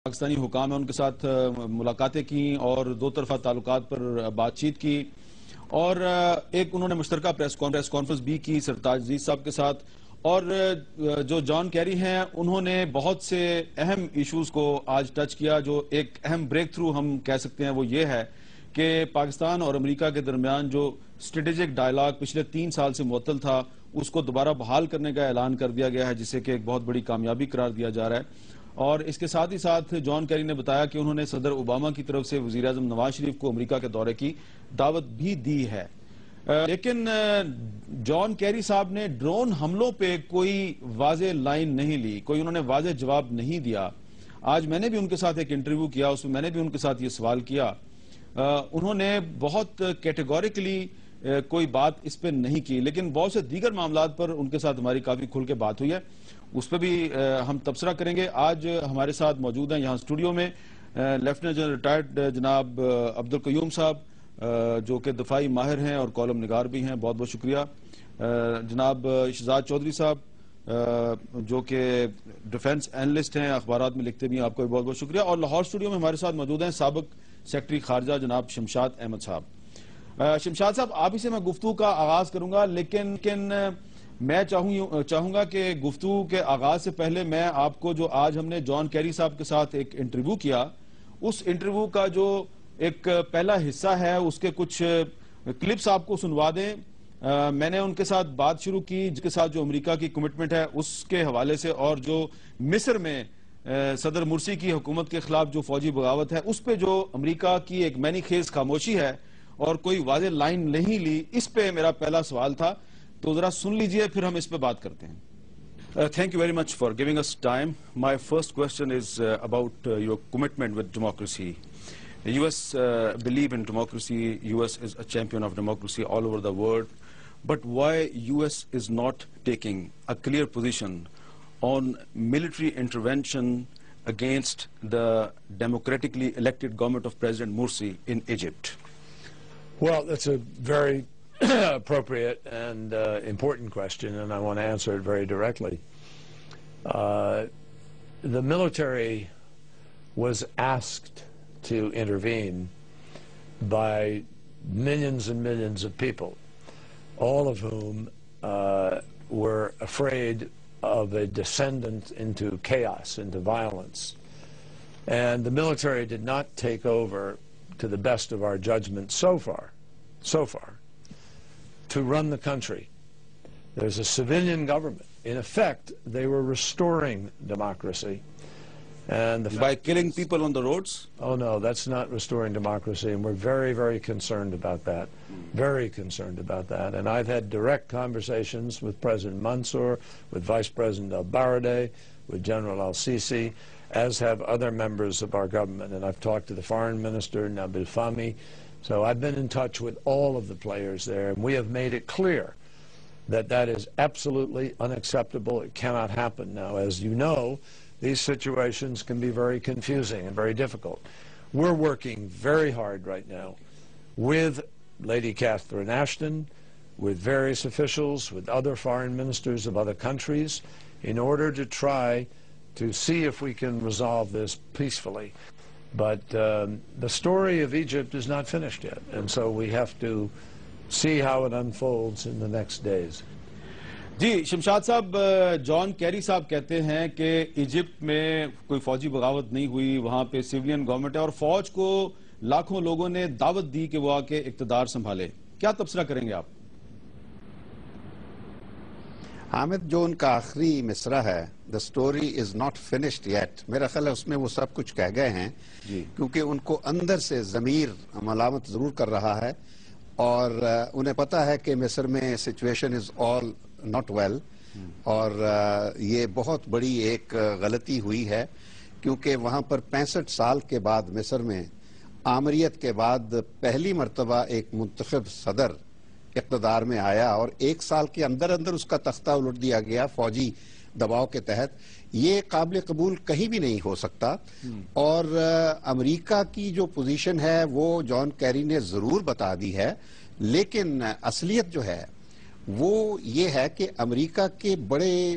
پاکستانی حکام ہیں ان کے ساتھ ملاقاتیں کی اور دو طرفہ تعلقات پر بات چیت کی اور ایک انہوں نے مشترکہ پریس کانفرنس بھی کی سرتاج عزیز صاحب کے ساتھ اور جو جان کیری ہیں انہوں نے بہت سے اہم ایشوز کو آج ٹچ کیا. جو ایک اہم بریک تھرو ہم کہہ سکتے ہیں وہ یہ ہے کہ پاکستان اور امریکہ کے درمیان جو اسٹریٹجک ڈائلاگ پچھلے 3 سال سے معطل تھا اس کو دوبارہ بحال کرنے کا اعلان کر دیا گیا ہے جسے کہ ایک بہت بڑی کامیابی قرار دیا جا رہا ہے. اور اس کے ساتھ ہی ساتھ جان کیری نے بتایا کہ انہوں نے صدر اوباما کی طرف سے وزیر اعظم نواز شریف کو امریکہ کے دورے کی دعوت بھی دی ہے. لیکن جان کیری صاحب نے ڈرون حملوں پہ کوئی واضح لائن نہیں لی, کوئی انہوں نے واضح جواب نہیں دیا. آج میں نے بھی ان کے ساتھ ایک انٹرویو کیا, اس میں میں نے بھی ان کے ساتھ یہ سوال کیا. انہوں نے بہت کیٹیگوریکلی کوئی بات اس پہ نہیں کی, لیکن بہت سے دیگر معاملات پر ان کے ساتھ ہماری کافی کھل کے بات ہوئی ہے, اس پہ بھی ہم تبصرہ کریں گے. آج ہمارے ساتھ موجود ہیں یہاں اسٹوڈیو میں لیفٹیننٹ جنرل ریٹائرڈ جناب عبدالقیوم صاحب جو کہ دفاعی ماہر ہیں اور کالم نگار بھی ہیں, بہت بہت شکریہ. جناب شہزاد چودھری صاحب جو کہ ڈیفنس اینالسٹ ہیں, اخبارات میں لکھتے بھی ہیں, آپ کو بھی بہت بہت شکریہ. اور لاہور اسٹوڈیو میں ہمارے ساتھ موجود ہیں سابق سیکرٹری خارجہ جناب شمشاد احمد صاحب. شمشاد صاحب آپ ہی سے میں گفتگو کا آغاز کروں گا, لیکن میں چاہوں گا کہ گفتگو کے آغاز سے پہلے میں آپ کو جو آج ہم نے جان کیری صاحب کے ساتھ ایک انٹرویو کیا, اس انٹرویو کا جو ایک پہلا حصہ ہے اس کے کچھ کلپس آپ کو سنوا دیں. میں نے ان کے ساتھ بات شروع کی جس کے ساتھ جو امریکہ کی کمٹمنٹ ہے اس کے حوالے سے, اور جو مصر میں صدر مرسی کی حکومت کے خلاف جو فوجی بغاوت ہے اس پہ جو امریکہ کی ایک معنی خیز خاموشی ہے اور کوئی واضح لائن نہیں لی, اس پہ میرا پہلا سوال تھا. تو ذرا سن لیجئے پھر ہم اس پہ بات کرتے ہیں. Thank you very much for giving us time. My first question is about your commitment with democracy. The US believe in democracy. US is a champion of democracy all over the world. But why US is not taking a clear position on military intervention against the democratically elected government of President Morsi in Egypt? Well, that's a very appropriate and important question, and I want to answer it very directly. The military was asked to intervene by millions and millions of people, all of whom were afraid of a descendant into chaos, into violence. And the military did not take over, to the best of our judgment so far, to run the country. There's a civilian government. In effect, they were restoring democracy. And by killing people on the roads? Oh no, that's not restoring democracy, and we're very, very concerned about that. Very concerned about that. And I've had direct conversations with President Mansour, with Vice President al-Baradei, with General al-Sisi, as have other members of our government. And I've talked to the Foreign Minister, Nabil Fahmy. So I've been in touch with all of the players there, and we have made it clear that that is absolutely unacceptable. It cannot happen now. As you know, these situations can be very confusing and very difficult. We're working very hard right now with Lady Catherine Ashton, with various officials, with other foreign ministers of other countries, in order to try to see if we can resolve this peacefully. But the story of Egypt is not finished yet, and so we have to see how it unfolds in the next days. جی شمشاد صاحب, جان Kerry صاحب کہتے ہیں کہ Egypt میں کوئی فوجی بغاوت نہیں ہوئی, وہاں پہ سیویلین گورنمنٹ ہے اور فوج کو لاکھوں لوگوں نے دعوت دی کہ وہ آ کے اقتدار سنبھالے. کیا تبصرہ کریں گے آپ؟ حامد, جو ان کا آخری مصرع ہے, the story is not finished yet, میرا خیال ہے اس میں وہ سب کچھ کہہ گئے ہیں, کیونکہ ان کو اندر سے ضمیر ملامت ضرور کر رہا ہے اور انہیں پتا ہے کہ مصر میں situation is all not well, اور یہ بہت بڑی ایک غلطی ہوئی ہے کیونکہ وہاں پر 65 سال کے بعد مصر میں آمریت کے بعد پہلی مرتبہ ایک منتخب صدر اقتدار میں آیا اور 1 سال کے اندر اس کا تختہ الٹ دیا گیا فوجی دباؤ کے تحت. یہ قابل قبول کہیں بھی نہیں ہو سکتا, اور امریکہ کی جو پوزیشن ہے وہ جان کیری نے ضرور بتا دی ہے, لیکن اصلیت جو ہے وہ یہ ہے کہ امریکہ کے بڑے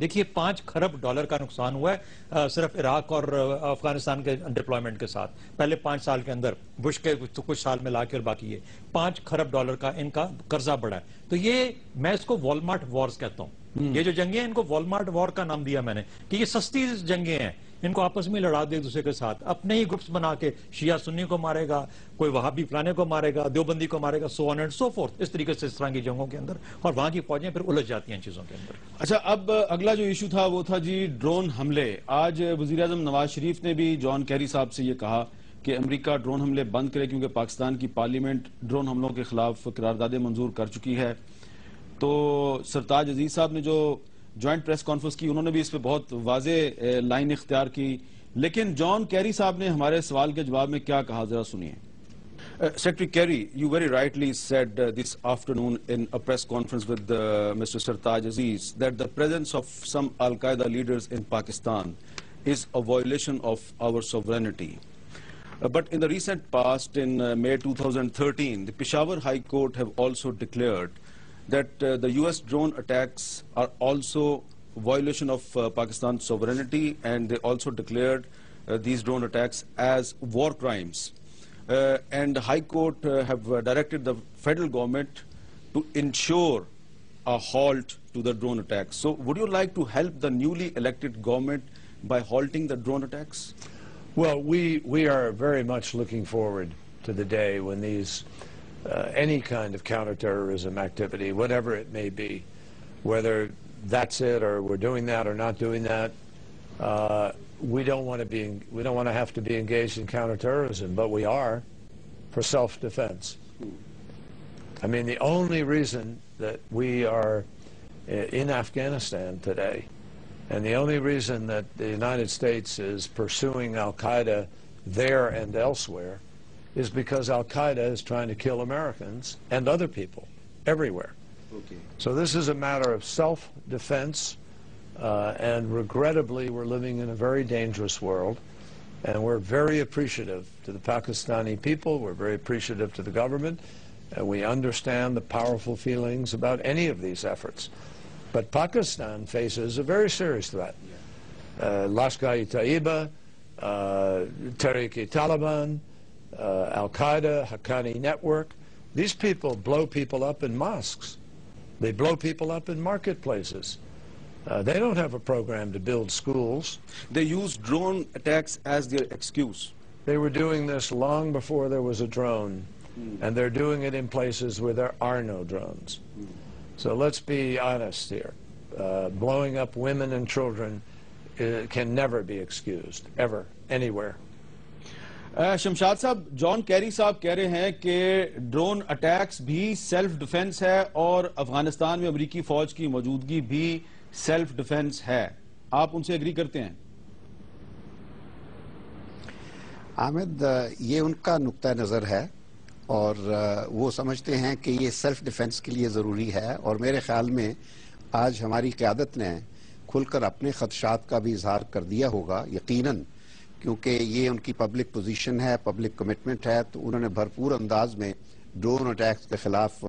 دیکھیے $5 کھرب کا نقصان ہوا ہے صرف عراق اور افغانستان کے ڈپلائمنٹ کے ساتھ پہلے 5 سال کے اندر، بش کے کچھ سال میں لا کے، اور باقی یہ $5 کھرب کا ان کا قرضہ بڑھا ہے. تو یہ میں اس کو والمارٹ وارز کہتا ہوں. یہ جو جنگیں ہیں ان کو والمارٹ وار کا نام دیا میں نے کہ یہ سستی جنگیں ہیں، ان کو آپس میں لڑا دے ایک دوسرے کے ساتھ، اپنے ہی گروپس بنا کے شیعہ سنی کو مارے گا، کوئی وہابی فلانے کو مارے گا، دیوبندی کو مارے گا، سو آن اینڈ سو فورتھ، اس طریقے سے اس طرح کی جنگوں کے اندر، اور وہاں کی فوجیں پھر الجھ جاتی ہیں ان چیزوں کے اندر. اچھا، اب اگلا جو ایشو تھا وہ تھا جی ڈرون حملے. آج وزیراعظم نواز شریف نے بھی جان کیری صاحب سے یہ کہا کہ امریکہ ڈرون حملے بند کرے کیونکہ پاکستان کی پارلیمنٹ ڈرون حملوں کے خلاف قراردادیں منظور کر چکی ہے. تو سرتاج عزیز صاحب نے جو جوائنٹ پریس کانفرنس کی، انہوں نے بھی اس پہ بہت واضح لائن اختیار کی، لیکن جان کیری صاحب نے ہمارے سوال کے جواب میں کیا کہا، ذرا سنیے. Secretary Kerry, you very rightly said this afternoon in a press conference with Mr. Sartaj Aziz that the presence of some Al-Qaeda leaders in Pakistan is a violation of our sovereignty. But in the recent past, in May 2013, the Peshawar High Court have also declared that the US drone attacks are also violation of Pakistan's sovereignty, and they also declared these drone attacks as war crimes. And the High Court have directed the federal government to ensure a halt to the drone attacks. So would you like to help the newly elected government by halting the drone attacks? Well, we are very much looking forward to the day when these any kind of counterterrorism activity, whatever it may be, whether that's it or we're doing that or not doing that, we don't want to have to be engaged in counterterrorism, but we are for self-defense. I mean, the only reason that we are in Afghanistan today, and the only reason that the United States is pursuing Al-Qaeda there and elsewhere, is because Al-Qaeda is trying to kill Americans and other people everywhere. Okay. So this is a matter of self-defense. And regrettably, we're living in a very dangerous world, and we're very appreciative to the Pakistani people, we're very appreciative to the government, and we understand the powerful feelings about any of these efforts. But Pakistan faces a very serious threat. Lashkar-e-Taiba, Tehrik-e-Taliban, Al-Qaeda, Haqqani Network, these people blow people up in mosques. They blow people up in marketplaces. They don't have a program to build schools. They use drone attacks as their excuse. They were doing this long before there was a drone, and they're doing it in places where there are no drones. So let's be honest here. Blowing up women and children can never be excused, ever, anywhere. Shamshad صاحب، جان Kerry صاحب کہہ رہے ہیں کہ drone attacks بھی self defence ہے اور افغانستان میں امریکی فوج کی موجودگی بھی سیلف ڈیفنس ہے. آپ ان سے اگری کرتے ہیں؟ حامد، یہ ان کا نقطہ نظر ہے اور وہ سمجھتے ہیں کہ یہ سیلف ڈیفنس کے لیے ضروری ہے، اور میرے خیال میں آج ہماری قیادت نے کھل کر اپنے خدشات کا بھی اظہار کر دیا ہوگا یقیناً، کیونکہ یہ ان کی پبلک پوزیشن ہے، پبلک کمٹمنٹ ہے. تو انہوں نے بھرپور انداز میں ڈرون اٹیکس کے خلاف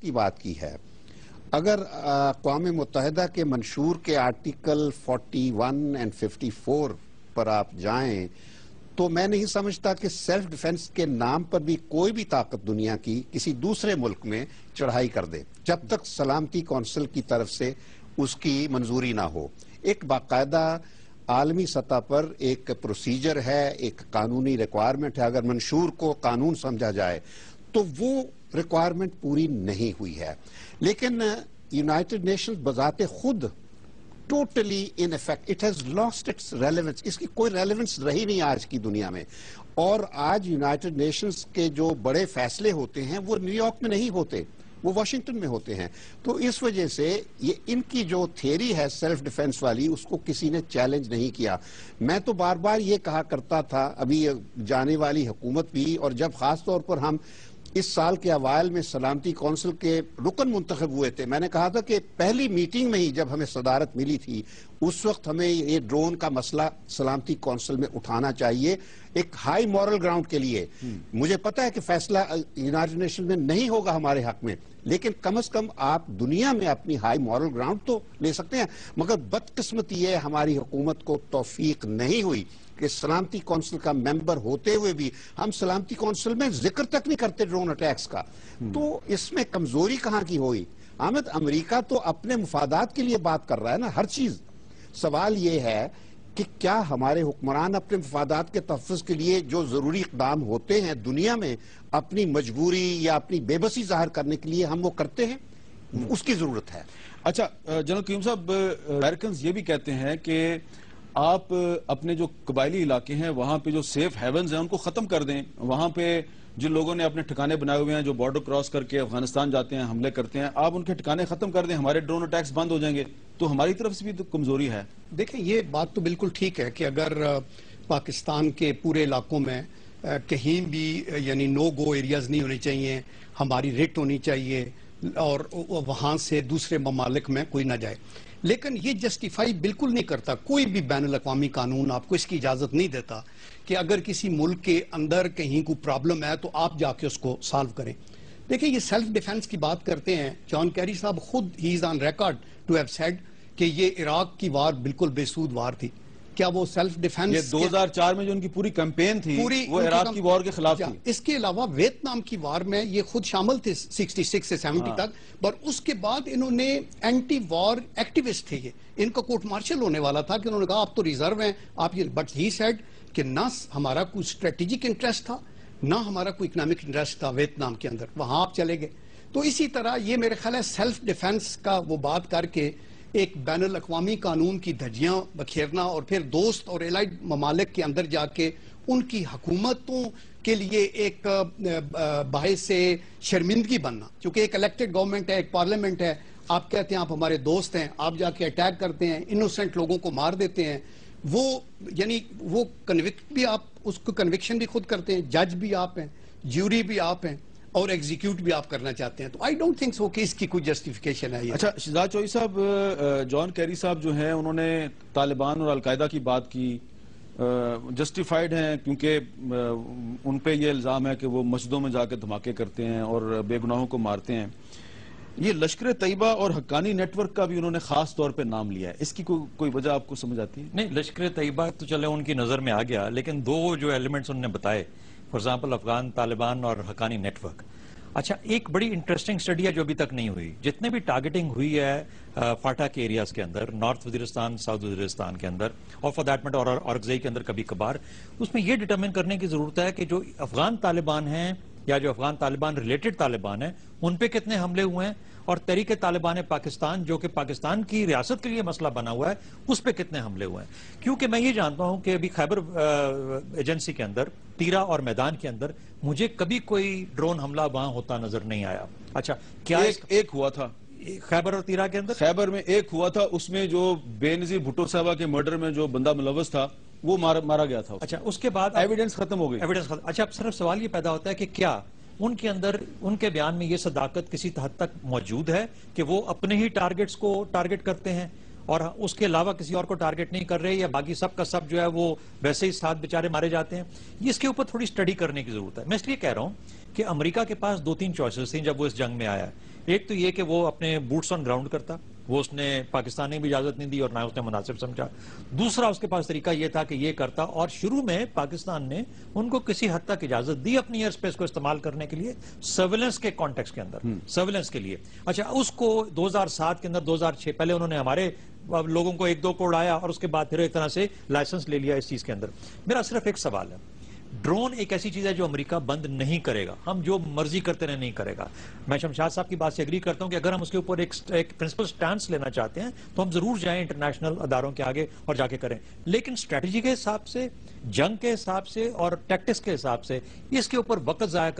کی بات کی ہے. اگر اقوام متحدہ کے منشور کے آرٹیکل 41 اور 54 پر آپ جائیں تو میں نہیں سمجھتا کہ سیلف ڈیفنس کے نام پر بھی کوئی بھی طاقت دنیا کی کسی دوسرے ملک میں چڑھائی کر دے جب تک سلامتی کونسل کی طرف سے اس کی منظوری نہ ہو. ایک باقاعدہ عالمی سطح پر ایک پروسیجر ہے، ایک قانونی ریکوائرمنٹ ہے. اگر منشور کو قانون سمجھا جائے تو وہ ریکوائرمنٹ پوری نہیں ہوئی ہے. لیکن یونائٹڈ نیشنز بذات خود totally in effect, it has lost its relevance, اس کی کوئی ریلیونس رہی نہیں آج کی دنیا میں. اور آج یونائٹڈ نیشنز کے جو بڑے فیصلے ہوتے ہیں وہ نیو یارک میں نہیں ہوتے، وہ واشنگٹن میں ہوتے ہیں. تو اس وجہ سے یہ ان کی جو تھیری ہے سیلف ڈیفنس والی، اس کو کسی نے چیلنج نہیں کیا. میں تو بار بار یہ کہا کرتا تھا، ابھی جانے والی حکومت بھی، اور جب خاص طور پر ہم اس سال کے اوائل میں سلامتی کونسل کے رکن منتخب ہوئے تھے، میں نے کہا تھا کہ پہلی میٹنگ میں ہی جب ہمیں صدارت ملی تھی اس وقت ہمیں یہ ڈرون کا مسئلہ سلامتی کونسل میں اٹھانا چاہیے. ایک ہائی مورل گراؤنڈ کے لیے. مجھے پتا ہے کہ فیصلہ یونائٹڈ نیشن میں نہیں ہوگا ہمارے حق میں, لیکن کم از کم آپ دنیا میں اپنی ہائی مورل گراؤنڈ تو لے سکتے ہیں. مگر بدقسمتی یہ ہماری حکومت کو توفیق نہیں ہوئی کہ سلامتی کونسل کا ممبر ہوتے ہوئے بھی ہم سلامتی کونسل میں ذکر تک نہیں کرتے ڈرون اٹیکس کا. تو اس میں کمزوری کہاں کی ہوئی؟ حامد, امریکہ تو اپنے مفادات کے لیے بات کر رہا ہے نا ہر چیز. سوال یہ ہے کہ کیا ہمارے حکمران اپنے مفادات کے تحفظ کے لیے جو ضروری اقدام ہوتے ہیں دنیا میں اپنی مجبوری یا اپنی بے بسی ظاہر کرنے کے لیے ہم وہ کرتے ہیں؟ اس کی ضرورت ہے. اچھا جنرل قیوم صاحب, امریکنز یہ بھی کہتے ہیں کہ آپ اپنے جو قبائلی علاقے ہیں وہاں پہ جو سیف ہیونز ہیں ان کو ختم کر دیں. وہاں پہ جن لوگوں نے اپنے ٹھکانے بنائے ہوئے ہیں جو بارڈر کراس کر کے افغانستان جاتے ہیں, حملے کرتے ہیں, آپ ان کے ٹھکانے ختم کر دیں, ہمارے ڈرون اٹیکس بند ہو جائیں گے. تو ہماری طرف سے بھی تو کمزوری ہے. دیکھیں, یہ بات تو بالکل ٹھیک ہے کہ اگر پاکستان کے پورے علاقوں میں کہیں بھی یعنی نو گو ایریاز نہیں ہونے چاہیے, ہماری ریٹ ہونی چاہیے اور وہاں سے دوسرے ممالک میں کوئی نہ جائے. لیکن یہ جسٹیفائی بالکل نہیں کرتا, کوئی بھی بین الاقوامی قانون آپ کو اس کی اجازت نہیں دیتا کہ اگر کسی ملک کے اندر کہیں کوئی پرابلم ہے تو آپ جا کے اس کو سالو کریں. دیکھیں, یہ سیلف ڈیفنس کی بات کرتے ہیں. جان کیری صاحب خود ہی is on record to have said کہ یہ عراق کی وار بالکل بے سود وار تھی. کیا وہ سیلف ڈیفنس, یہ 2004 میں جو ان کی پوری کیمپین تھی وہ عراق کی وار کے خلاف تھی. اس کے علاوہ ویتنام کی وار میں یہ خود شامل تھے 66 سے 70 تک, اور اس کے بعد انہوں نے اینٹی وار ایکٹیوسٹ تھے. یہ ان کا کورٹ مارشل ہونے والا تھا کہ انہوں نے کہا آپ تو ریزرو ہیں آپ یہ, بٹ ہی سیڈ کہ نہ ہمارا کوئی اسٹریٹجک انٹرسٹ تھا نہ ہمارا کوئی اکنامک انٹرسٹ تھا ویتنام کے اندر, وہاں آپ چلے گئے. تو اسی طرح یہ میرے خیال ہے سیلف ڈیفنس کا وہ بات کر کے ایک بین الاقوامی قانون کی دھجیاں بکھیرنا اور پھر دوست اور الائڈ ممالک کے اندر جا کے ان کی حکومتوں کے لیے ایک باعث شرمندگی بننا, کیونکہ ایک الیکٹڈ گورنمنٹ ہے, ایک پارلیمنٹ ہے, آپ کہتے ہیں آپ ہمارے دوست ہیں, آپ جا کے اٹیک کرتے ہیں, انوسنٹ لوگوں کو مار دیتے ہیں. وہ یعنی وہ کنوکٹ بھی آپ اس کو کنوکشن بھی خود کرتے ہیں, جج بھی آپ ہیں, جیوری بھی آپ ہیں, اور ایگزیکیوٹ بھی آپ کرنا چاہتے ہیں. تو آئی ڈونٹ تھنک سو کہ اس کی کوئی جسٹیفیکیشن ہے. اچھا شہزاد چوہدری صاحب, جان کیری صاحب جو ہیں انہوں نے طالبان اور القاعدہ کی بات کی, جسٹیفائیڈ ہیں کیونکہ ان پہ یہ الزام ہے کہ وہ مسجدوں میں جا کے دھماکے کرتے ہیں اور بے گناہوں کو مارتے ہیں. یہ لشکر طیبہ اور حقانی نیٹ ورک کا بھی انہوں نے خاص طور پہ نام لیا ہے, اس کی کوئی وجہ آپ کو سمجھ آتی ہے؟ نہیں, لشکر طیبہ تو چلے ان کی نظر میں آ گیا, لیکن دو جو ایلیمنٹس انہوں نے بتائے, فار ایگزامپل افغان طالبان اور حقانی نیٹ ورک. اچھا, ایک بڑی انٹرسٹنگ اسٹڈی ہے جو ابھی تک نہیں ہوئی, جتنے بھی ٹارگیٹنگ ہوئی ہے فاٹا کے ایریاز کے اندر, نارتھ وزیرستان, ساؤتھ وزیرستان کے اندر, اور فار دیٹ میٹر اورگزئی کے اندر کبھی کبھار, اس میں یہ ڈٹرمن کرنے کی ضرورت ہے کہ جو افغان طالبان ہیں یا جو افغان طالبان ریلیٹڈ طالبان ہیں ان پہ کتنے حملے ہوئے ہیں, اور تحریک طالبان پاکستان جو کہ پاکستان کی ریاست کے لیے مسئلہ بنا ہوا ہے اس پہ کتنے حملے ہوئے ہیں. کیونکہ میں یہ جانتا ہوں کہ ابھی خیبر ایجنسی کے اندر, تیرا اور میدان کے اندر مجھے کبھی کوئی ڈرون حملہ وہاں ہوتا نظر نہیں آیا. اچھا, کیا ایک ہوا تھا خیبر اور تیرا کے اندر؟ خیبر میں ایک ہوا تھا, اس میں جو بے نظیر بھٹو صاحبہ کے مرڈر میں جو بندہ ملوث تھا وہ مارا گیا تھا. اچھا, اس کے بعد ایویڈنس ختم ہو گئی. اچھا, اب صرف سوال یہ پیدا ہوتا ہے کہ کیا ان کے اندر, ان کے بیان میں یہ صداقت کسی حد تک موجود ہے کہ وہ اپنے ہی ٹارگٹس کو ٹارگٹ کرتے ہیں اور اس کے علاوہ کسی اور کو ٹارگٹ نہیں کر رہے, یا باقی سب کا سب جو ہے وہ ویسے ہی ساتھ بیچارے مارے جاتے ہیں؟ اس کے اوپر تھوڑی سٹڈی کرنے کی ضرورت ہے. میں اس لیے کہہ رہا ہوں کہ امریکہ کے پاس 2-3 چوائسز تھیں جب وہ اس جنگ میں آیا. ایک تو یہ کہ وہ اپنے بوٹس آن گراؤنڈ کرتا, وہ اس نے پاکستان نے بھی اجازت نہیں دی اور نہ اس نے مناسب سمجھا. دوسرا اس کے پاس طریقہ یہ تھا کہ یہ کرتا, اور شروع میں پاکستان نے ان کو کسی حد تک اجازت دی اپنی ایئر سپیس کو استعمال کرنے کے لیے سرویلنس کے کانٹیکس کے اندر, سرویلنس کے لیے. اچھا, اس کو 2007 کے اندر 2006 پہلے انہوں نے ہمارے لوگوں کو 1-2 کو اڑایا اور اس کے بعد پھر ایک طرح سے لائسنس لے لیا اس چیز کے اندر. میرا صرف ایک سوال ہے, ڈرون ایک ایسی چیز ہے جو امریکہ بند نہیں کرے گا, ہم جو مرضی کرتے رہے نہیں کرے گا. میں شمشاد صاحب کی بات سے اگری کرتا ہوں کہ اگر ہم اس کے اوپر ایک پرنسپل سٹانس لینا چاہتے ہیں تو ہم ضرور جائیں انٹرنیشنل اداروں کے آگے اور جا کے کریں, لیکن اسٹریٹجی کے حساب سے, جنگ کے حساب سے اور ٹیکٹکس کے حساب سے اس کے اوپر وقت ضائع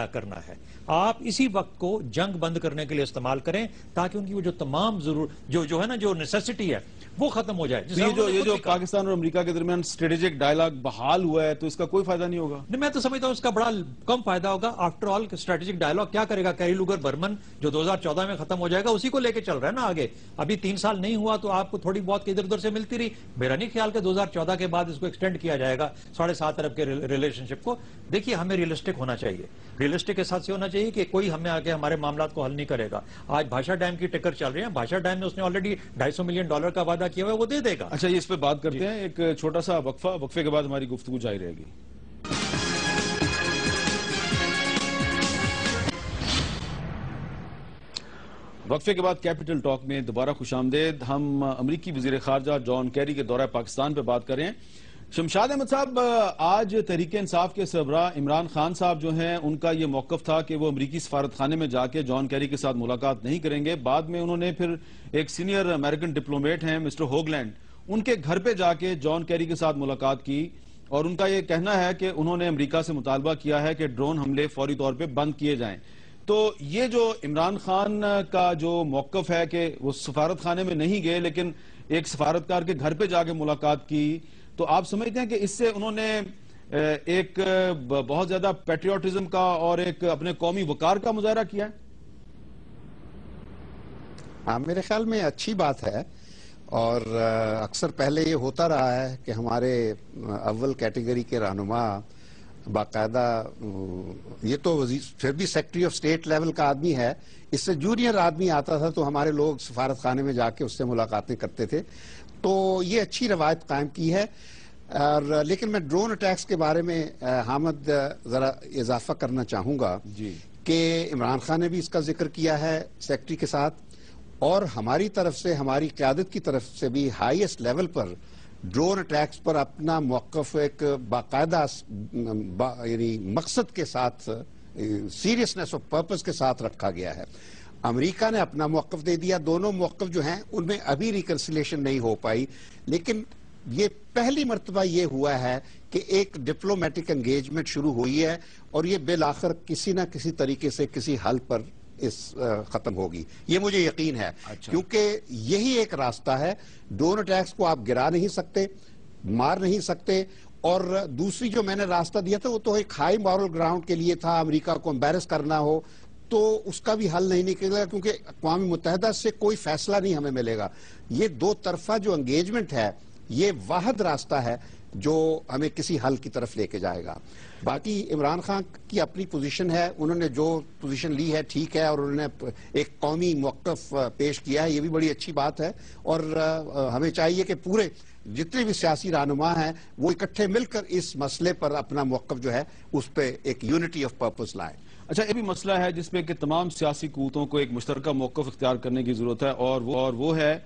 کرنا ہے. آپ اسی وقت کو جنگ بند کرنے کے لیے استعمال کریں تاکہ ان کی وہ جو تمام جو ہے نا جو نیسیسٹی ہے وہ ختم ہو جائے. یہ جو پاکستان اور امریکہ کے درمیان اسٹریٹجک ڈائلاگ بحال ہوا ہے تو اس کا کوئی فائدہ نہیں ہوگا؟ نہیں، میں تو سمجھتا ہوں اس کا بڑا کم فائدہ ہوگا. آفٹر آل اسٹریٹجک ڈائلاگ کیا کرے گا؟ کیری لوگر برمن جو 2014 میں ختم ہو جائے گا اسی کو لے کے چل رہا ہے نا آگے. ابھی 3 سال نہیں ہوا تو آپ کو تھوڑی بہت ادھر ادھر سے ملتی رہی. میرا نہیں خیال کہ 2014 کے بعد اس کو ایکسٹینڈ کیا جائے گا 7.5 ارب کے ریلیشن شپ کو. دیکھیے ہمیں ریئلسٹک ہونا چاہیے. ریئلسٹک کے ساتھ سے ہونا چاہیے کہ کوئی ہمیں آگے ہمارے معاملات کو حل نہیں کرے گا. آج بھاشا ڈیم کی ٹکر چل رہی ہے. بھاشا ڈیم میں اس نے آلریڈی $250 ملین کا وعدہ کیا ہوا ہے، وہ دے دے گا. اچھا، یہ اس پہ بات کرتے ہیں. ایک چھوٹا سا وقفے کے بعد ہماری گفتگو جاری رہے گی. وقفے کے بعد کیپٹل ٹاک میں دوبارہ خوش آمدید. ہم امریکی وزیر خارجہ جان کیری کے دورہ پاکستان پہ بات کر رہے ہیں. شمشاد احمد صاحب، آج تحریک انصاف کے سربراہ عمران خان صاحب جو ہیں ان کا یہ موقف تھا کہ وہ امریکی سفارت خانے میں جا کے جان کیری کے ساتھ ملاقات نہیں کریں گے. بعد میں انہوں نے پھر ایک سینئر امریکن ڈپلومیٹ ہیں مسٹر ہوگلینڈ، ان کے گھر پہ جا کے جان کیری کے ساتھ ملاقات کی اور ان کا یہ کہنا ہے کہ انہوں نے امریکہ سے مطالبہ کیا ہے کہ ڈرون حملے فوری طور پہ بند کیے جائیں. تو یہ جو عمران خان کا جو موقف ہے کہ وہ سفارت خانے میں نہیں گئے لیکن ایک سفارتکار کے گھر پہ جا کے ملاقات کی، تو آپ سمجھتے ہیں کہ اس سے انہوں نے ایک بہت زیادہ پیٹریوٹزم کا اور ایک اپنے قومی وقار کا مظاہرہ کیا ہے؟ ہاں، میرے خیال میں اچھی بات ہے. اور اکثر پہلے یہ ہوتا رہا ہے کہ ہمارے اول کیٹیگری کے رہنما باقاعدہ، یہ تو پھر بھی سیکرٹری آف اسٹیٹ لیول کا آدمی ہے، اس سے جونیئر آدمی آتا تھا تو ہمارے لوگ سفارت خانے میں جا کے اس سے ملاقاتیں کرتے تھے. تو یہ اچھی روایت قائم کی ہے. اور لیکن میں ڈرون اٹیکس کے بارے میں حامد ذرا اضافہ کرنا چاہوں گا کہ عمران خان نے بھی اس کا ذکر کیا ہے سیکرٹری کے ساتھ، اور ہماری طرف سے، ہماری قیادت کی طرف سے بھی ہائیسٹ لیول پر ڈرون اٹیکس پر اپنا موقف ایک باقاعدہ یعنی مقصد کے ساتھ، سیریسنس آف پرپس کے ساتھ رکھا گیا ہے. امریکہ نے اپنا موقف دے دیا. دونوں موقف جو ہیں ان میں ابھی ریکنسیلیشن نہیں ہو پائی، لیکن یہ پہلی مرتبہ یہ ہوا ہے کہ ایک ڈپلومیٹک انگیجمنٹ شروع ہوئی ہے اور یہ بالآخر کسی نہ کسی طریقے سے کسی حل پر ختم ہوگی. یہ مجھے یقین ہے. کیونکہ یہی ایک راستہ ہے. ڈرون اٹیکس کو آپ گرا نہیں سکتے، مار نہیں سکتے. اور دوسری جو میں نے راستہ دیا تھا وہ تو ایک ہائی مورل گراؤنڈ کے لیے تھا. امریکہ کو امبیرس کرنا ہو تو اس کا بھی حل نہیں نکلے گا، کیونکہ اقوام متحدہ سے کوئی فیصلہ نہیں ہمیں ملے گا. یہ دو طرفہ جو انگیجمنٹ ہے یہ واحد راستہ ہے جو ہمیں کسی حل کی طرف لے کے جائے گا. باقی عمران خان کی اپنی پوزیشن ہے، انہوں نے جو پوزیشن لی ہے ٹھیک ہے، اور انہوں نے ایک قومی موقف پیش کیا ہے، یہ بھی بڑی اچھی بات ہے. اور ہمیں چاہیے کہ پورے جتنے بھی سیاسی رہنما ہیں وہ اکٹھے مل کر اس مسئلے پر اپنا موقف جو ہے اس پہ ایک یونٹی آف پرپس لائیں. اچھا، یہ بھی مسئلہ ہے جس پہ کہ تمام سیاسی قوتوں کو ایک مشترکہ موقف اختیار کرنے کی ضرورت ہے، اور وہ ہے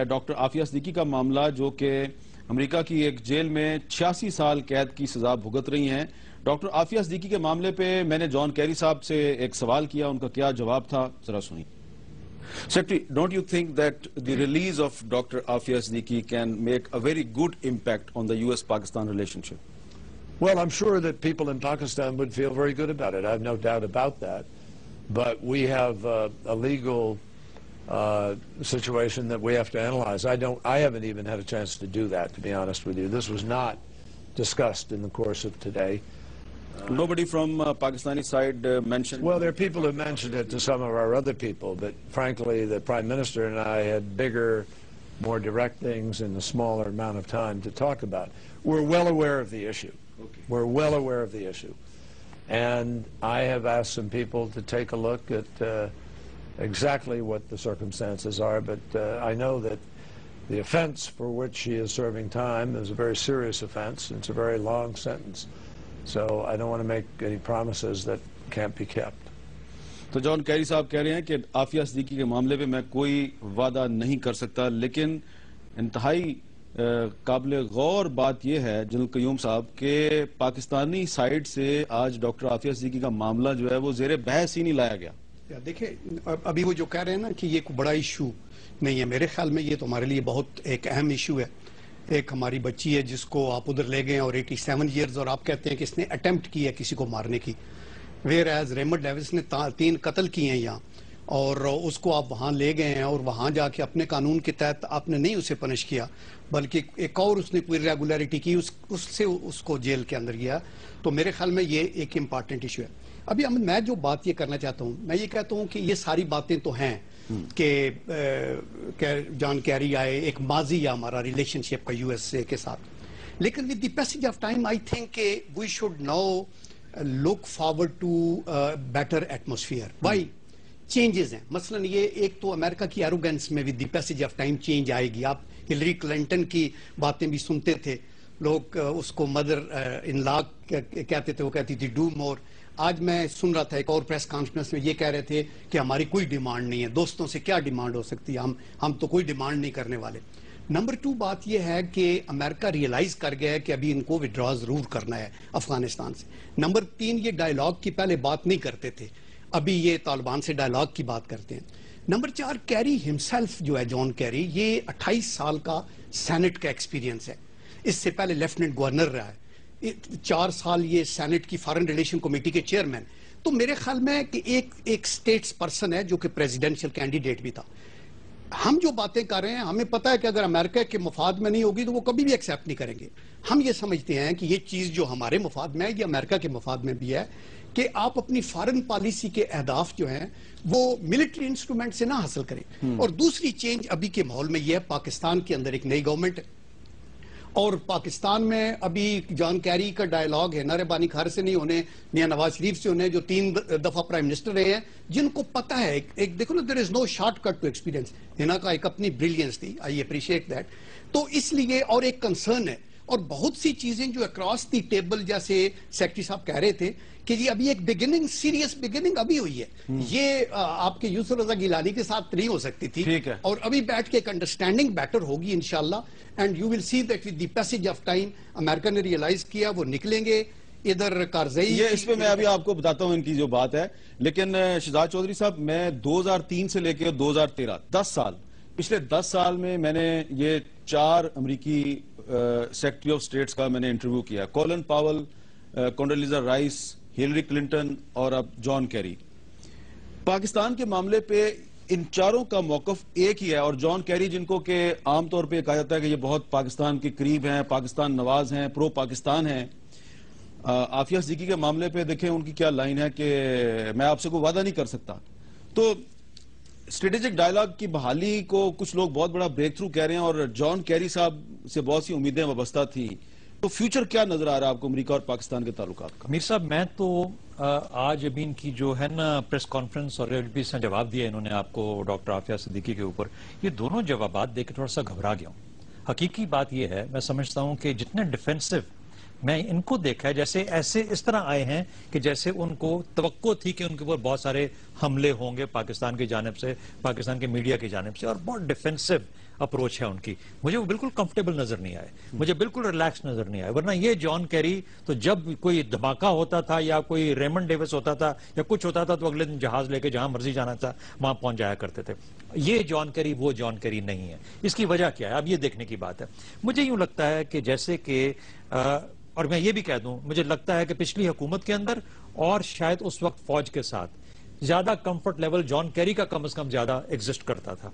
ڈاکٹر عافیہ صدیقی کا معاملہ، جو کہ امریکہ کی ایک جیل میں 86 سال قید کی سزا بھگت رہی ہیں. ڈاکٹر عافیہ صدیقی کے معاملے پہ میں نے جان کیری صاحب سے ایک سوال کیا، ان کا کیا جواب تھا، ذرا سنیں. Secretary, don't you think that the release of Dr. Afia Siddiqui can make a very good impact on the US-Pakistan relationship? Well, I'm sure that people in Pakistan would feel very good about it. I have no doubt about that. But we have a legal situation that we have to analyze. I haven't even had a chance to do that, to be honest with you. This was not discussed in the course of today. Nobody from Pakistani side mentioned? Well, there are people who mentioned it to some of our other people, but frankly, the Prime Minister and I had bigger, more direct things in a smaller amount of time to talk about. We're well aware of the issue. Okay. We're well aware of the issue. And I have asked some people to take a look at exactly what the circumstances are, but I know that the offense for which she is serving time is a very serious offense. It's a very long sentence. So I don't want to make any promises that can't be kept. تو جان Kerry صاحب کہہ رہے ہیں کہ عافیہ صدیقی کے معاملے پہ میں کوئی وعدہ نہیں کر سکتا، لیکن انتہائی قابل غور بات یہ ہے جنرل قیوم صاحب کہ پاکستانی سائیڈ سے آج ڈاکٹر عافیہ صدیقی کا معاملہ جو ہے وہ زیر بحث ہی نہیں لایا گیا. دیکھیں، ابھی وہ جو کہہ رہے ہیں نا کہ یہ کوئی بڑا ایشو نہیں ہے، میرے خیال میں یہ تو ہمارے لیے بہت ایک اہم ایشو ہے. ایک ہماری بچی ہے جس کو آپ ادھر لے گئے اور 87 ایئرز، اور آپ کہتے ہیں کہ اس نے اٹیمپٹ کی ہے کسی کو مارنے کی. ویئر ایز ریمنڈ ڈیوس نے 3 قتل کیے ہیں یہاں، اور اس کو آپ وہاں لے گئے ہیں اور وہاں جا کے اپنے قانون کے تحت آپ نے نہیں اسے پنش کیا، بلکہ ایک اور اس نے کوئی ریگولیرٹی کی، اس سے اس کو جیل کے اندر گیا. تو میرے خیال میں یہ ایک امپارٹنٹ ایشو ہے. ابھی میں جو بات یہ کرنا چاہتا ہوں، میں یہ کہتا ہوں کہ یہ ساری باتیں تو ہیں کہ جان کیری آئے، ایک ماضی ہے ہمارا ریلیشن شپ کا یو ایس اے کے ساتھ، لیکن with the passage of time I think کہ we should now look forward to better atmosphere. Why? Changes ہیں. مثلا یہ ایک تو امریکہ کی ایروگنس میں with the passage of time change آئے گی. آپ ہلری کلنٹن کی باتیں بھی سنتے تھے، لوگ اس کو مدر ان لا کہتے تھے، وہ کہتی تھی ڈو مور. آج میں سن رہا تھا ایک اور پریس کانفرنس میں یہ کہہ رہے تھے کہ ہماری کوئی ڈیمانڈ نہیں ہے. دوستوں سے کیا ڈیمانڈ ہو سکتی ہے؟ ہم تو کوئی ڈیمانڈ نہیں کرنے والے. نمبر 2 بات یہ ہے کہ امریکہ ریئلائز کر گیا ہے کہ ابھی ان کو وڈرا ضرور کرنا ہے افغانستان سے. نمبر 3 یہ ڈائیلاگ کی پہلے بات نہیں کرتے تھے، ابھی یہ طالبان سے ڈائیلاگ کی بات کرتے ہیں. نمبر 4 کیری ہمسیلف جو ہے جان کیری، یہ 28 سال کا سینٹ کا ایکسپیرینس ہے. اس سے پہلے لیفٹننٹ گورنر رہا ہے، 4 سال یہ سینٹ کی فارن ریلیشن کمیٹی کے چیئرمین. تو میرے خیال میں کہ ایک سٹیٹس پرسن ہے جو کہ پریزیڈنشل کینڈیڈیٹ بھی تھا. ہم جو باتیں کر رہے ہیں ہمیں پتہ ہے کہ اگر امریکہ کے مفاد میں نہیں ہوگی تو وہ کبھی بھی ایکسیپٹ نہیں کریں گے. ہم یہ سمجھتے ہیں کہ یہ چیز جو ہمارے مفاد میں ہے یہ امریکہ کے مفاد میں بھی ہے کہ آپ اپنی فارن پالیسی کے اہداف جو ہیں وہ ملٹری انسٹرومنٹ سے نہ حاصل کریں. اور دوسری چینج ابھی کے ماحول میں یہ ہے، پاکستان کے اندر ایک نئی گورنمنٹ ہے اور پاکستان میں ابھی جان کیری کا ڈائیلاگ ہے نعرے بانی خار سے نہیں ہونے، میاں نواز شریف سے ہونے، جو 3 دفعہ پرائم منسٹر رہے ہیں، جن کو پتہ ہے ایک دیکھو نا، دیر از نو شارٹ کٹ ٹو ایکسپیرینس. ہنا کا ایک اپنی بریلینس تھی، آئی اپریشیٹ دیٹ. تو اس لیے اور ایک کنسرن ہے، اور بہت سی چیزیں جو اکراس دی ٹیبل، جیسے سیکرٹری صاحب کہہ رہے تھے کہ جی ابھی ایک بگننگ، سیریس بگننگ ابھی ہوئی ہے. یہ آپ کے یوسف رضا گیلانی کے ساتھ نہیں ہو سکتی تھی، اور ابھی بیٹھ کے ایک انڈرسٹینڈنگ بیٹر ہوگی انشاءاللہ. And you will see that with the passage of time امریکہ نے ریئلائز کیا، وہ نکلیں گے. ادھر کارزئی، یہ اس پہ میں ابھی آپ کو بتاتا ہوں ان کی جو بات ہے. لیکن شہزاد چودھری صاحب، میں 2003 سے لے کے 2013 10 سال، پچھلے 10 سال میں نے یہ 4 امریکی سیکرٹری آف اسٹیٹس کا میں نے انٹرویو کیا. کولن پاول، کونڈولیزا رائس، ہلری کلنٹن اور اب جان کیری. پاکستان کے معاملے پہ ان چاروں کا موقف ایک ہی ہے. اور جان کیری، جن کو کہ عام طور پہ کہا جاتا ہے کہ یہ بہت پاکستان کے قریب ہیں، پاکستان نواز ہیں، پرو پاکستان ہیں. عافیہ صدیقی کے معاملے پہ دیکھیں ان کی کیا لائن ہے کہ میں آپ سے کوئی وعدہ نہیں کر سکتا. تو اسٹریٹجک ڈائیلاگ کی بحالی کو کچھ لوگ بہت بڑا بریک تھرو کہہ رہے ہیں، اور جان کیری صاحب سے بہت سی امیدیں وابستہ تھی. تو فیوچر کیا نظر آ رہا ہے آپ کو امریکہ اور پاکستان کے تعلقات کا؟ میر صاحب، میں تو آج ابھی ان کی جو ہے نا پریس کانفرنس اور اس نے جواب دیا انہوں نے آپ کو ڈاکٹر عافیہ صدیقی کے اوپر، یہ دونوں جوابات دے کے تھوڑا سا گھبرا گیا ہوں. حقیقی بات یہ ہے، میں سمجھتا ہوں کہ جتنے ڈیفینسو میں ان کو دیکھا ہے، جیسے ایسے اس طرح آئے ہیں کہ جیسے ان کو توقع تھی کہ ان کے اوپر بہت سارے حملے ہوں گے پاکستان کی جانب سے، پاکستان کے میڈیا کی جانب سے، اور بہت ڈیفینسو اپروچ ہے ان کی. مجھے وہ بالکل کمفرٹیبل نظر نہیں آئے، مجھے بالکل ریلیکس نظر نہیں آئے. ورنہ یہ جان کیری تو جب کوئی دھماکہ ہوتا تھا یا کوئی ریمنڈ ڈیوس ہوتا تھا یا کچھ ہوتا تھا تو اگلے دن جہاز لے کے جہاں مرضی جانا تھا وہاں پہنچ جایا کرتے تھے. یہ جان کیری وہ جان کیری نہیں ہے. اس کی وجہ کیا ہے اب یہ دیکھنے کی بات ہے. مجھے یوں لگتا ہے کہ جیسے کہ اور میں یہ بھی کہہ دوں، مجھے لگتا ہے کہ پچھلی حکومت کے اندر اور شاید اس وقت فوج کے ساتھ زیادہ کمفرٹ لیول جان کیری کا کم از کم زیادہ ایگزسٹ کرتا تھا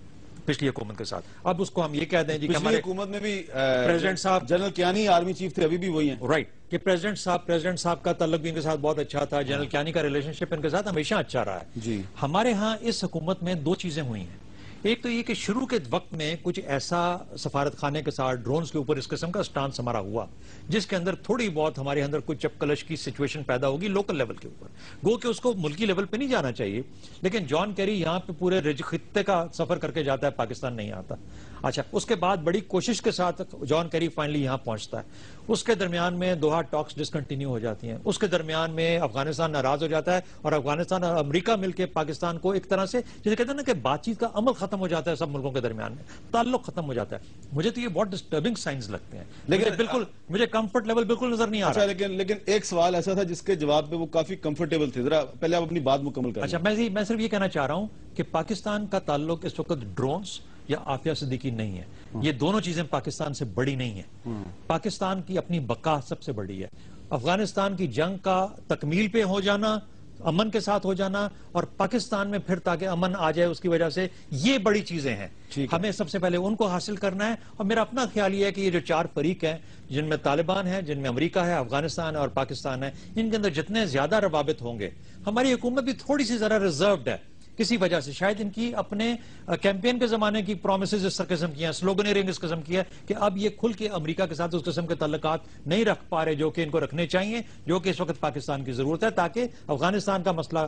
پچھلی حکومت کے ساتھ. اب اس کو ہم یہ کہہ دیں جی کہ پچھلی حکومت میں بھی پریزیڈنٹ صاحب، جنرل کیانی آرمی چیف تھے، ابھی بھی وہی ہیں. رائٹ، کہ پریزیڈنٹ صاحب کا تعلق بھی ان کے ساتھ بہت اچھا تھا، جنرل کیانی کا ریلیشن شپ ان کے ساتھ ہمیشہ اچھا رہا ہے. جی، ہمارے ہاں اس حکومت میں 2 چیزیں ہوئی ہیں. ایک تو یہ کہ شروع کے وقت میں کچھ ایسا سفارت خانے کے ساتھ ڈرونز کے اوپر اس قسم کا سٹانس ہمارا ہوا جس کے اندر تھوڑی بہت ہمارے اندر کچھ چپکلش کی سچویشن پیدا ہوگی لوکل لیول کے اوپر. گو کہ اس کو ملکی لیول پہ نہیں جانا چاہیے، لیکن جان کیری یہاں پہ پورے خطے کا سفر کر کے جاتا ہے، پاکستان نہیں آتا. اچھا، اس کے بعد بڑی کوشش کے ساتھ جان کیری فائنلی یہاں پہنچتا ہے. اس کے درمیان میں دوحہ ٹاکس ڈسکنٹینیو ہو جاتی ہیں. اس کے درمیان میں افغانستان ناراض ہو جاتا ہے اور افغانستان اور امریکہ مل کے پاکستان کو ایک طرح سے جسے کہتے ہیں نا کہ بات چیت کا عمل ختم ہو جاتا ہے، سب ملکوں کے درمیان میں تعلق ختم ہو جاتا ہے. مجھے تو یہ بہت ڈسٹربنگ سائنز لگتے ہیں، لیکن بالکل مجھے کمفرٹ لیول بالکل نظر نہیں آ رہا. لیکن ایک سوال ایسا تھا جس کے جواب پہ وہ کافی کمفرٹیبل تھے. ذرا پہلے آپ اپنی بات مکمل کریں. اچھا، میں صرف یہ کہنا چاہ رہا ہوں کہ پاکستان کا تعلق اس وقت ڈرونز یا عافیہ صدیقی نہیں ہے. یہ دونوں چیزیں پاکستان سے بڑی نہیں ہیں. پاکستان کی اپنی بقا سب سے بڑی ہے. افغانستان کی جنگ کا تکمیل پہ ہو جانا امن کے ساتھ ہو جانا اور پاکستان میں پھر تاکہ امن آ جائے اس کی وجہ سے یہ بڑی چیزیں ہیں. ہمیں سب سے پہلے ان کو حاصل کرنا ہے. اور میرا اپنا خیال یہ ہے کہ یہ جو 4 فریق ہیں جن میں طالبان ہیں, جن میں امریکہ ہے, افغانستان ہے اور پاکستان ہے, ان کے اندر جتنے زیادہ روابط ہوں گے, ہماری حکومت بھی تھوڑی سی ذرا ریزروڈ ہے کسی وجہ سے, شاید ان کی اپنے کیمپین کے زمانے کی پرومسز اس قسم کی ہیں, سلوگنیرنگ اس قسم کی ہے کہ اب یہ کھل کے امریکہ کے ساتھ اس قسم کے تعلقات نہیں رکھ پا رہے جو کہ ان کو رکھنے چاہیے, جو کہ اس وقت پاکستان کی ضرورت ہے تاکہ افغانستان کا مسئلہ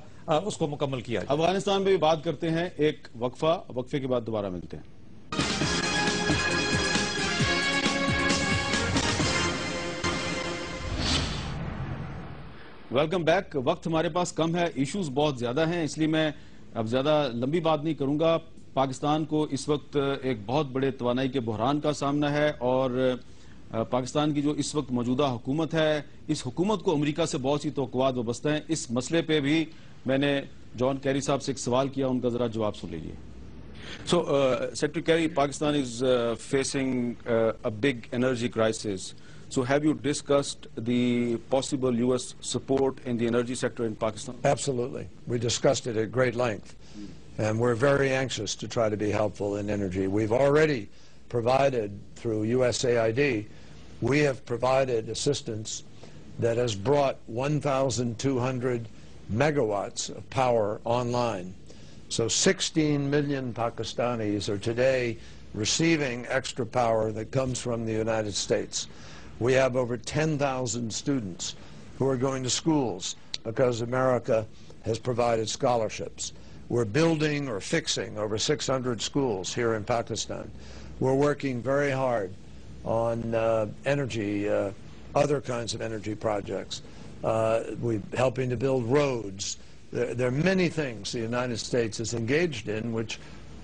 اس کو مکمل کیا جائے. افغانستان میں بھی بات کرتے ہیں, ایک وقفے کے بعد دوبارہ ملتے ہیں. Welcome back. وقت ہمارے پاس کم ہے, ایشوز بہت زیادہ ہیں, اس لیے میں اب زیادہ لمبی بات نہیں کروں گا. پاکستان کو اس وقت ایک بہت بڑے توانائی کے بحران کا سامنا ہے اور پاکستان کی جو اس وقت موجودہ حکومت ہے, اس حکومت کو امریکہ سے بہت سی توقعات وابستہ ہیں. اس مسئلے پہ بھی میں نے جان کیری صاحب سے ایک سوال کیا, ان کا ذرا جواب سن لیجیے. So, Secretary Kerry, Pakistan is facing a big energy crisis. So have you discussed the possible U.S. support in the energy sector in Pakistan? Absolutely. We discussed it at great length. And we're very anxious to try to be helpful in energy. We've already provided through USAID, we have provided assistance that has brought 1,200 megawatts of power online. So 16 million Pakistanis are today receiving extra power that comes from the United States. We have over 10,000 students who are going to schools because America has provided scholarships. We're building or fixing over 600 schools here in Pakistan. We're working very hard on energy, other kinds of energy projects. We're helping to build roads. There are many things the United States is engaged in, which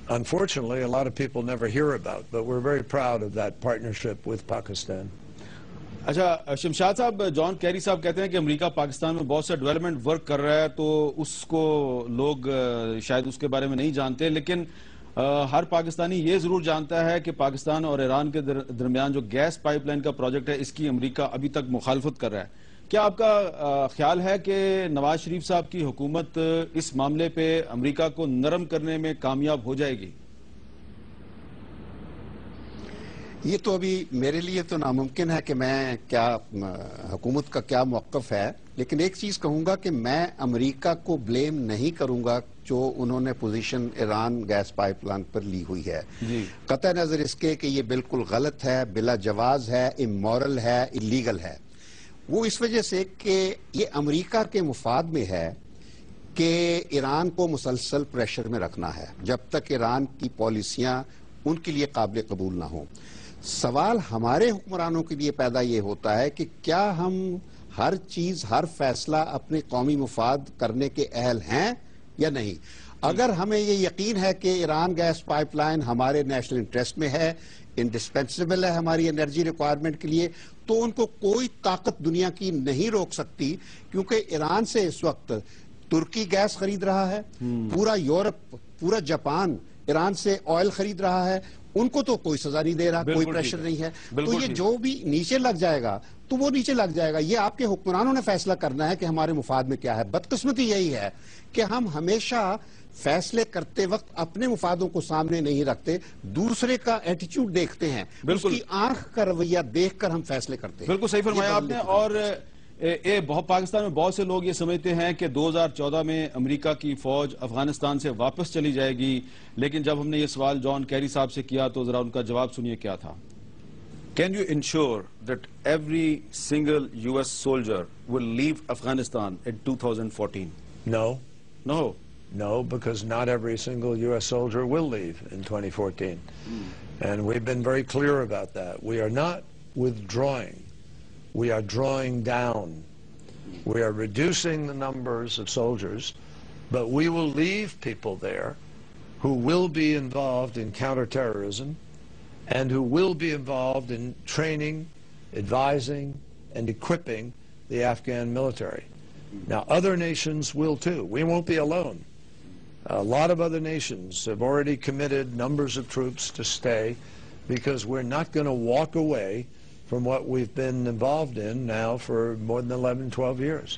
unfortunately a lot of people never hear about, but we're very proud of that partnership with Pakistan. اچھا شمشاد صاحب, جان Kerry صاحب کہتے ہیں کہ امریکہ پاکستان میں بہت سا development work کر رہا ہے, تو اس کو لوگ شاید اس کے بارے میں نہیں جانتے, لیکن ہر پاکستانی یہ ضرور جانتا ہے کہ پاکستان اور ایران کے درمیان جو گیس پائپ لائن کا پروجیکٹ ہے, اس کی امریکہ ابھی تک مخالفت کر رہا ہے. کیا آپ کا خیال ہے کہ نواز شریف صاحب کی حکومت اس معاملے پہ امریکہ کو نرم کرنے میں کامیاب ہو جائے گی؟ یہ تو ابھی میرے لیے تو ناممکن ہے کہ میں کیا حکومت کا کیا موقف ہے, لیکن ایک چیز کہوں گا کہ میں امریکہ کو بلیم نہیں کروں گا جو انہوں نے پوزیشن ایران گیس پائپ لائن پر لی ہوئی ہے. قطع نظر اس کے کہ یہ بالکل غلط ہے, بلا جواز ہے, امورل ہے, اللیگل ہے. وہ اس وجہ سے کہ یہ امریکہ کے مفاد میں ہے کہ ایران کو مسلسل پریشر میں رکھنا ہے جب تک ایران کی پالیسیاں ان کے لیے قابل قبول نہ ہوں. سوال ہمارے حکمرانوں کے لیے پیدا یہ ہوتا ہے کہ کیا ہم ہر چیز, ہر فیصلہ اپنے قومی مفاد کرنے کے اہل ہیں یا نہیں. اگر ہمیں یہ یقین ہے کہ ایران گیس پائپ لائن ہمارے نیشنل انٹرسٹ میں ہے, انڈسپینسیبل ہے ہماری انرجی ریکوائرمنٹ کے لیے, تو ان کو کوئی طاقت دنیا کی نہیں روک سکتی, کیونکہ ایران سے اس وقت ترکی گیس خرید رہا ہے, پورا یورپ, پورا جاپان ایران سے آئل خرید رہا ہے, ان کو تو کوئی سزا نہیں دے رہا, کوئی پریشر نہیں ہے. تو یہ جو بھی نیچے لگ جائے گا تو وہ نیچے لگ جائے گا. یہ آپ کے حکمرانوں نے فیصلہ کرنا ہے کہ ہمارے مفاد میں کیا ہے. بدقسمتی یہی ہے کہ ہم ہمیشہ فیصلے کرتے وقت اپنے مفادوں کو سامنے نہیں رکھتے, دوسرے کا ایٹیچیوڈ دیکھتے ہیں, اس کی آنکھ کا رویہ دیکھ کر ہم فیصلے کرتے ہیں. بالکل صحیح فرمایا آپ نے. اور پاکستان میں بہت سے لوگ یہ سمجھتے ہیں کہ 2014 میں امریکہ کی فوج افغانستان سے واپس چلی جائے گی, لیکن جب ہم نے یہ سوال جان کیری صاحب سے کیا تو ذرا ان کا جواب سنیے کیا تھا. Can you ensure that every single US soldier will leave Afghanistan in 2014? No. No? No, because not every single U.S. soldier will leave in 2014. And we've been very clear about that. We are not withdrawing. We are drawing down. We are reducing the numbers of soldiers, but we will leave people there who will be involved in counterterrorism and who will be involved in training, advising, and equipping the Afghan military. Now, other nations will too. We won't be alone. A lot of other nations have already committed numbers of troops to stay because we're not going to walk away from what we've been involved in now for more than 11, 12 years.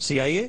CIA,